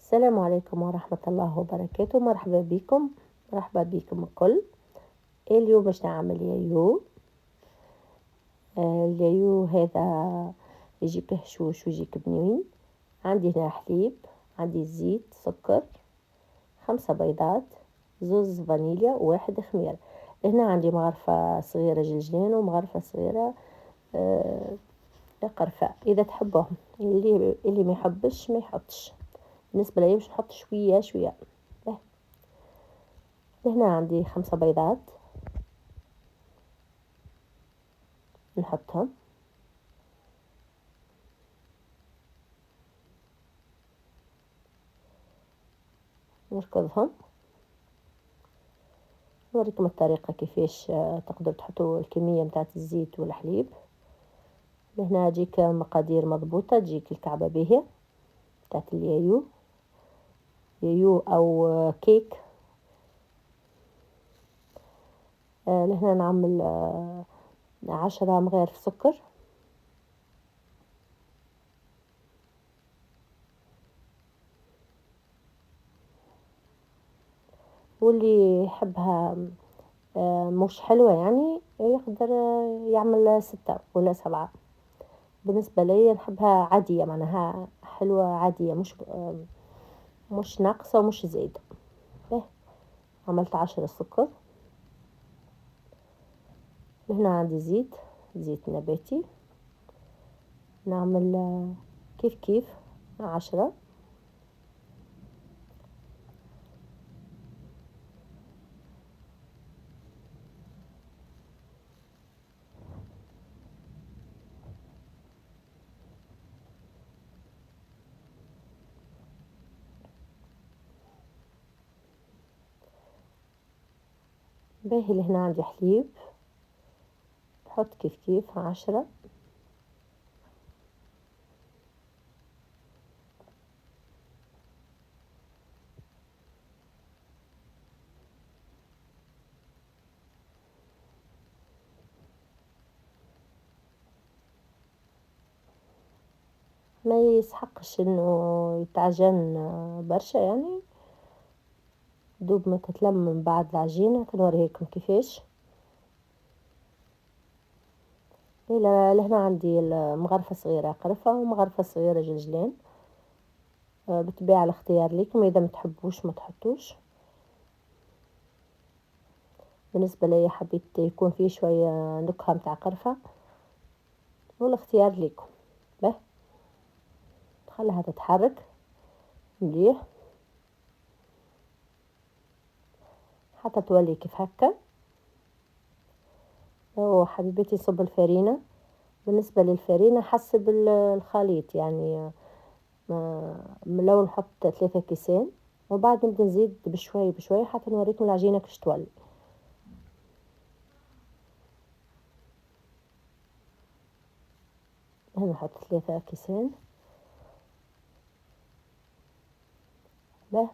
السلام عليكم ورحمة الله وبركاته. مرحبا بكم، مرحبا بكم الكل. اليوم باش نعمل يايو. اليايو هذا يجيك هشوش ويجيك بنين. عندي هنا حليب، عندي زيت، سكر، 5 بيضات، زوز فانيليا وواحد خميرة. هنا عندي مغرفة صغيرة جلجلان ومغرفة صغيرة قرفة. إذا تحبهم، اللي ما يحبش ما يحطش. بالنسبة لي باش نحط شوية شوية. هنا عندي 5 بيضات نحطهم، نركضهم. نوريكم الطريقة كيفاش تقدر تحطوا الكمية متاعت الزيت والحليب. هنا تجيك مقادير مضبوطة، تجيك الكعبة باهية متاعت اليايو، يايو أو كيك. لهنا نعمل 10 مغارف سكر، واللي يحبها مش حلوة يعني يقدر يعمل 6 ولا 7. بالنسبة لي نحبها عادية، معناها حلوة عادية، مش ناقصة ومش زايدة. عملت 10 سكر. هنا عندي زيت نباتي، نعمل كيف 10. باهي هنا عندي حليب، نحط كيف 10. ما يسحقش انه يتعجن برشا يعني، دوب ما تتلم من بعد العجينة. تنوريكم كيفاش. لهنا عندي مغرفة صغيرة قرفة ومغرفة صغيرة جلجلان. بالطبيعة الاختيار لكم، اذا ما تحبوش ما تحطوش. بالنسبة لي حبيت يكون فيه شوية نكهة متاع قرفة، والاختيار لكم. به خليها تتحرك مليح حتى تولي كيف هكا. وحبيبتي صب الفرينة. بالنسبة للفرينة حسب الخليط يعني، لو نحط 3 كيسان وبعد نبدا نزيد بشوي بشوي حتى نوريكم العجينة كيش تولي. هنا نحط 3 كيسان. به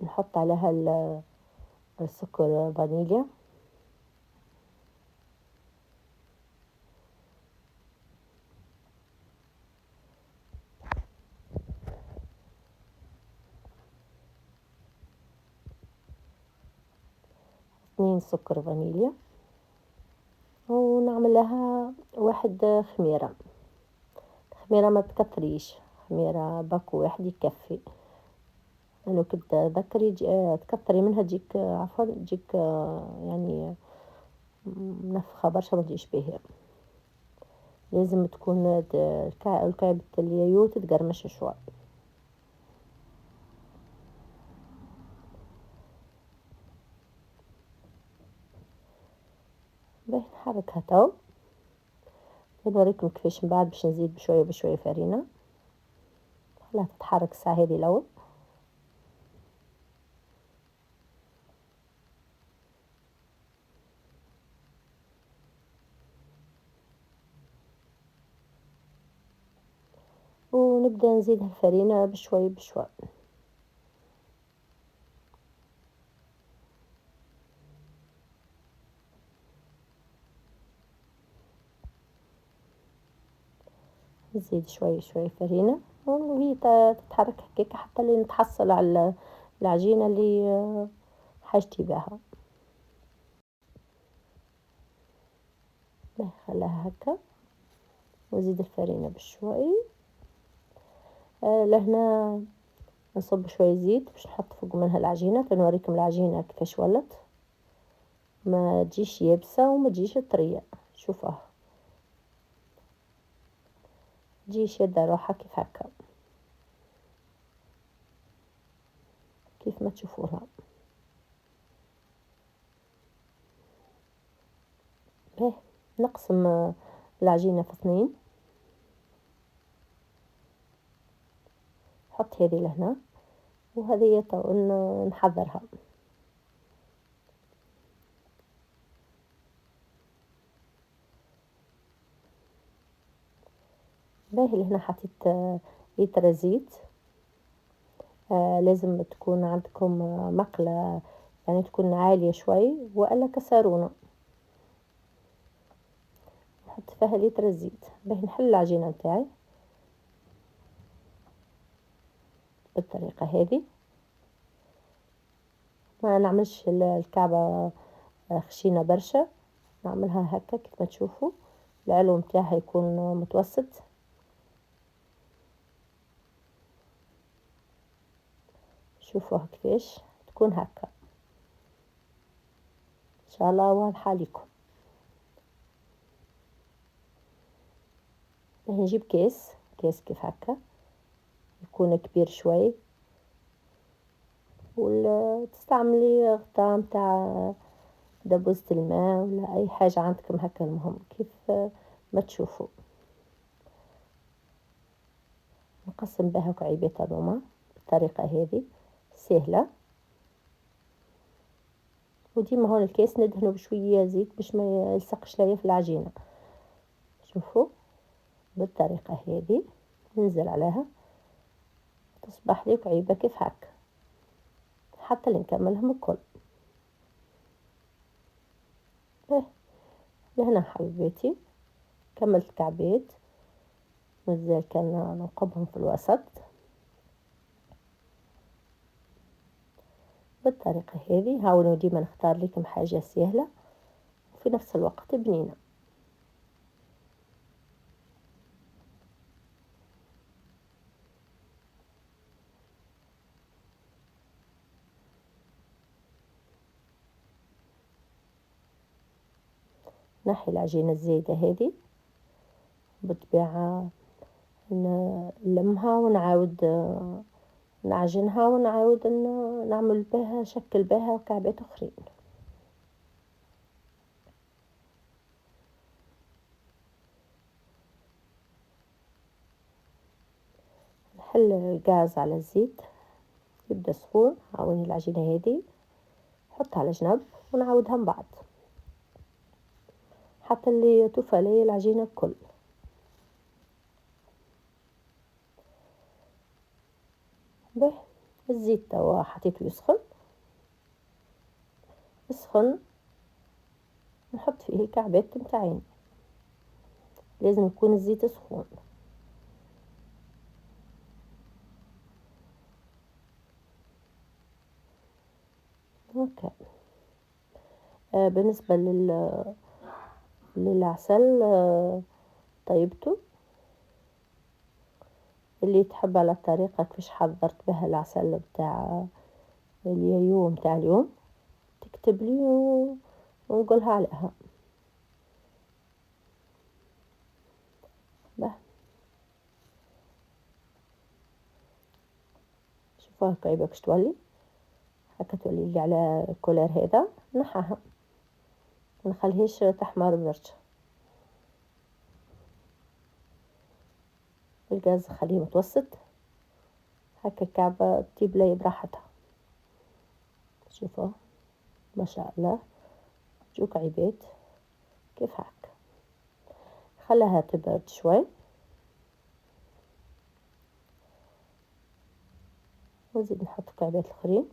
نحط عليها السكر فانيليا. اثنين سكر فانيليا. ونعمل لها واحد خميرة. خميرة ما تكتريش، خميرة باكو واحد يكفي. انه كنت ذكري تكتري منها تجيك عفوا تجيك يعني منفخة برشا ما تجيش باهية. لازم تكون الكعبة اليايو تتقرمش شوي. باهي نحركها تو. نوريكم كيفاش من بعد باش نزيد بشوية بشوية فرينة. خليها تتحرك الساعة هذه الأول. ونبدأ نزيد الفرينة بشوي بشوي. نزيد شوي شوي فرينة وهي تتحرك هكاك حتى اللي نتحصل على العجينة اللي حاجتي بها. خلاها هكا وزيد الفرينة بشوي. لهنا نصب شوية زيت باش نحط فوق منها العجينة، تنوريكم العجينة كيفاش ولت، ما تجيش يابسة وما تجيش طرية. شوفوها تجي شادة روحها كيف هكا، كيف ما تشوفوها. نقسم العجينة في 2، نحط هذه لهنا وهذه نحضرها. باهي لهنا حطيت لتر زيت. لازم تكون عندكم مقلة يعني تكون عالية شوي وإلا كسرونة. نحط فيها لتر زيت. باهي نحل العجينة نتاعي بالطريقة هذه، ما نعملش الكعبة خشينة برشا، نعملها هكا كيف ما تشوفوا. العلو متاعها يكون متوسط. شوفوها كيفاش تكون هكا، ان شاء الله واضحه لكم. نجيب كيس كيف هكا يكون كبير شوي، ولا تستعملي غطاء متاع دبوزة الماء ولا اي حاجه عندكم هكا، المهم كيف ما تشوفوا. نقسم بها كعيبات هذوما بالطريقه هذه سهله. وديما هون الكيس ندهنه بشويه زيت باش ما يلصقش ليا في العجينه. شوفوا بالطريقه هذه ننزل عليها تصبح لي كعيبه كيف هكا حتى نكملهم الكل. لهنا حبيبتي كملت كعبات، مازال كان ننقبهم في الوسط بالطريقة هذه. هاولوا ديما نختار لكم حاجة سهلة وفي نفس الوقت بنينة. نحي العجينة الزايدة هذه بالطبيعة نلمها ونعاود نعجنها ونعاود نعمل بها شكل بها كعبات اخرين. نحل الغاز على الزيت يبدا سخون. عاوني العجينة هذه نحطها على جنب ونعاودها من بعد حتى اللي توفى لي العجينة الكل. به الزيت توا حطيته يسخن، يسخن نحط فيه الكعبات متاعين. لازم يكون الزيت سخون. هكا. بالنسبة للعسل طيبته. اللي تحب على الطريقة كيفاش حضرت بها العسل بتاع اليوم بتاع اليوم تكتب لي ونقولها عليها. شوفوها كيف باش تولي هكا، تولي اللي على الكولير هذا نحاها نخليهش تحمر برشا. الغاز خليه متوسط هكا الكعبة تطيب لي براحتها. شوفوا ما شاء الله جوك عباد كيف هكا. خليها تبرد شوي ونزيد نحط كعبات الاخرين.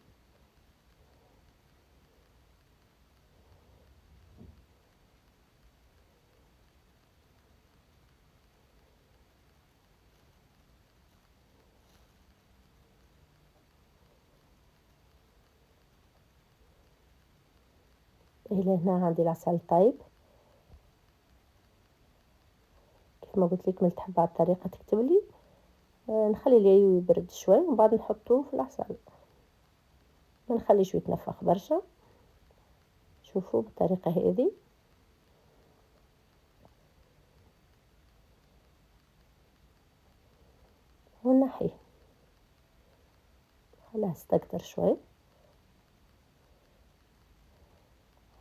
إلى هنا عندي العسل طيب، كيف ما قلت لك، من تحب على الطريقة تكتب لي. نخلي اليايو يبرد شوي ومن بعد نحطوه في العسل، ما نخليش يتنفخ برشا. شوفوا بالطريقة هذه. ونحيه، خلاه يستقطر شوي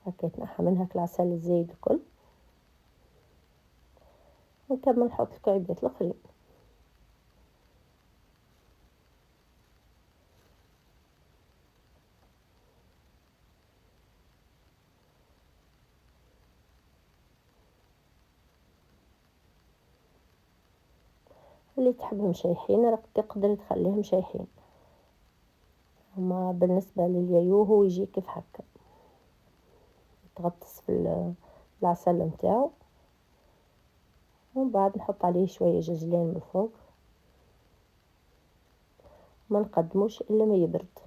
هكا، يتنحى منها العسل الزايد الكل. ونكمل نحط الكعيبات الاخرين. اللي تحبهم شايحين راك تقدري تخليهم شايحين، اما بالنسبه لليايو هو يجي كيف هكا، يتغطس في العسل نتاعو. ومن بعد نحط عليه شويه جزلان من فوق، ما نقدموش الا ما يبرد.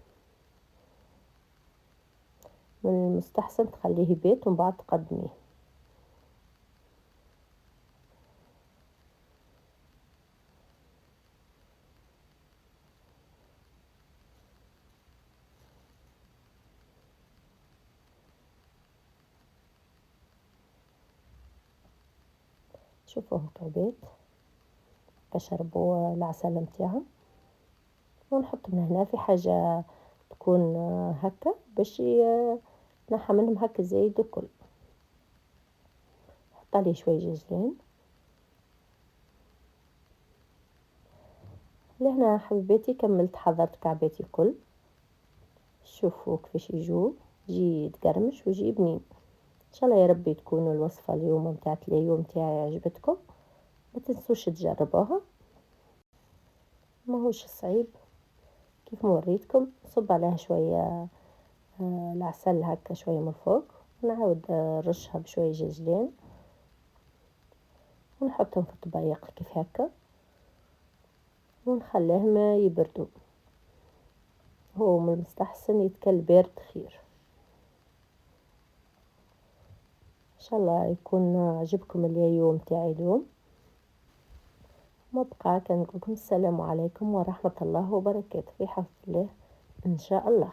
من المستحسن تخليه يبات ومن بعد تقدميه. شوفوا هكا بات كشربوا العسل نتاعهم. ونحط من هنا في حاجه تكون هكا باش نحى منهم هكا زايد الكل. نحط عليه شويه جزلان. لهنا حبيباتي كملت حضرت كعباتي الكل. شوفوا كيفاش يجي تقرمش ويجي بنين. ان شاء الله يا ربي تكون الوصفه اليوم متاعت اليوم تاعي عجبتكم. ما تنسوش تجربوها، ما هوش صعيب. كيف ما وريتكم صب عليها شويه العسل هكا شويه من فوق، ونعاود نرشها بشويه جزلان ونحطهم في الطبايق كيف هكا ونخليهم يبردوا. هو من المستحسن يتكل بارد خير. ان شاء الله يكون عجبكم اليوم تاعي اليوم. ما بقى كنقول لكم السلام عليكم ورحمة الله وبركاته، في حفظ الله ان شاء الله.